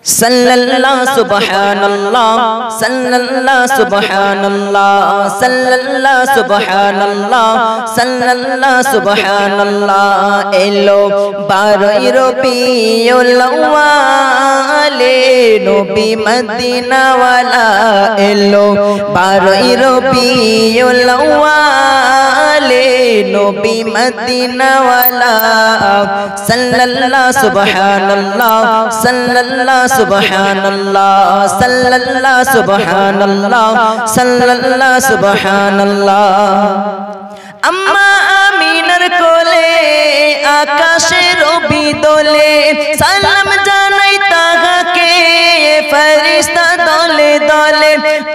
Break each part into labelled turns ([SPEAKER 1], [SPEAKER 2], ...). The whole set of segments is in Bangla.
[SPEAKER 1] सल्लल्लाहु सुब्हानल्लाह सल्लल्लाहु सुब्हानल्लाह सल्लल्लाहु सुब्हानल्लाह सल्लल्लाहु सुब्हानल्लाह एलो 12 रबीउल अव्वाल नबी मदीना वाला एलो 12 रबीउल अव्वाल नबी मदीना वाला सल्लल्लाहु सुब्हानल्लाह सल्लल्लाहु सुब्हानल्लाह सल्लल्लाहु सुब्हानल्लाह सल्लल्लाहु सुब्हानल्लाह अम्मा आमीनार कोले आकाशे रबी दोले सालाम जानाई ताहाके फरिश्ता दोले दोले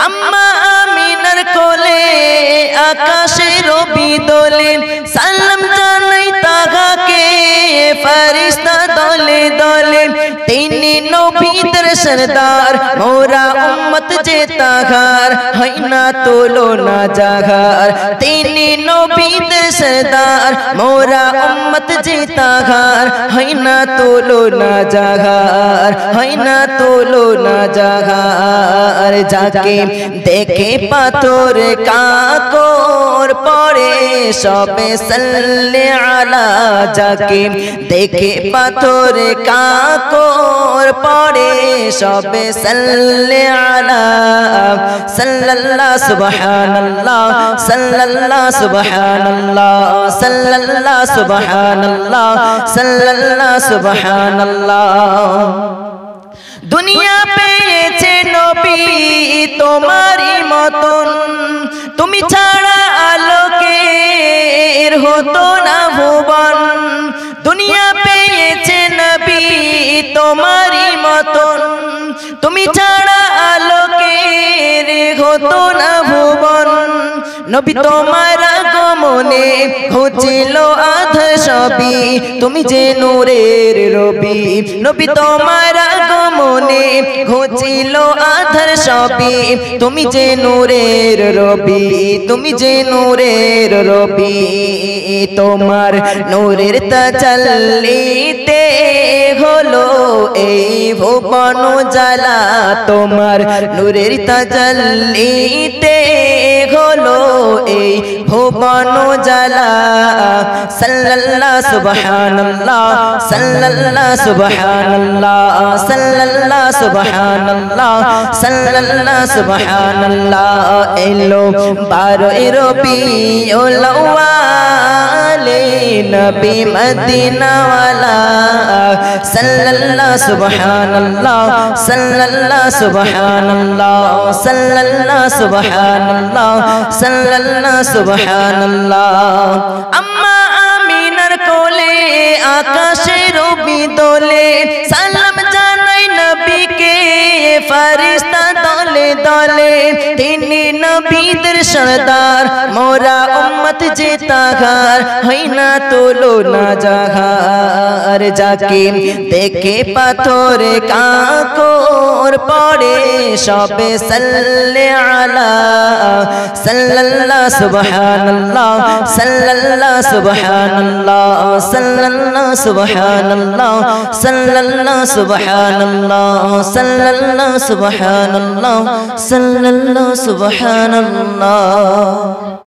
[SPEAKER 1] अम्मा आमीनार कोले आकाशे रबी दोले सालाम जानाई ताहाके फरिश्ता दोले दोले तीनी नबीर सरदार मोरा उम्मत जेता घर है ना तोलो ना जागर तीनी नबीर सरदार मोरा उम्मत जेता घर है ना तोलो ना जागर है ना तोलो ना जागर जाके देखे पाथर काकोर पड़े सबे सल्ले अला जाके देखे पाथर काकोर पड़े सबे सल्ले अला सल्लल्लाहु सुब्हानल्लाह सल्लल्लाहु सुब्हानल्लाह सल्लल्लाहु सुब्हानल्लाह सल्लल्लाहु सुब्हानल्लाह दुनिया पेয়েছে নবী তোমারই মতন তুমি ছাড়া আলোকের হতো না ভুবন দুনিয়া পেয়েছে নবী তোমারই মতন তুমি ছাড়া আলোকের হতো না ভুবন নবী তোমার আগমনে ঘুচিল আধ সবই তুমি যে নূরের রবি নবী তোমার আগমনে ঘুচিল আধার সবই তুমি যে নূরের রবি তুমি যে নূরের রবি তোমার নূরের তাজাল্লিতে হলো এই ভুবন জ্বালা তোমার নূরের তাজাল্লিতে হলো এই ভুবন জ্বালা সাল্লাল্লাহু সুবহানাল্লাহ সাল্লাল্লাহু সুবহানাল্লাহ সাল্লাল্লাহু সুবহানাল্লাহ সাল্লাল্লাহু সুবহানাল্লাহ এলো 12 রবিউল আউয়াল নবী মদিনা ওয়ালা সাল্লাল্লাহু সুবহানাল্লাহ সাল্লাল্লাহু সুবহানাল্লাহ সাল্লাল্লাহু সুবহানাল্লাহ সাল্লাল্লাহু সুবহানাল্লাহ আম্মা আমিনার কোলে আকাশে রবি দোলে সালাম জানাই নবীকে ফেরেশতা দলে দলে তিনি নবীদের সরদার মোরা উম্মত যেতা ঘর হয় না তোলো না জাহার যাকে দেখে পাথর কাকর পড়ে সবে সাল্লে আলা সাল্লাল্লাহু সুবহানাল্লাহ সাল্লাল্লাহু সুবহানাল্লাহ সাল্লাল্লাহু সুবহানাল্লাহ সাল্লাল্লাহু সুবহানাল্লাহ সাল্লাল্লাহু সুবহানাল্লাহ সাল্লাল্লাহু সুবহানাল্লাহ।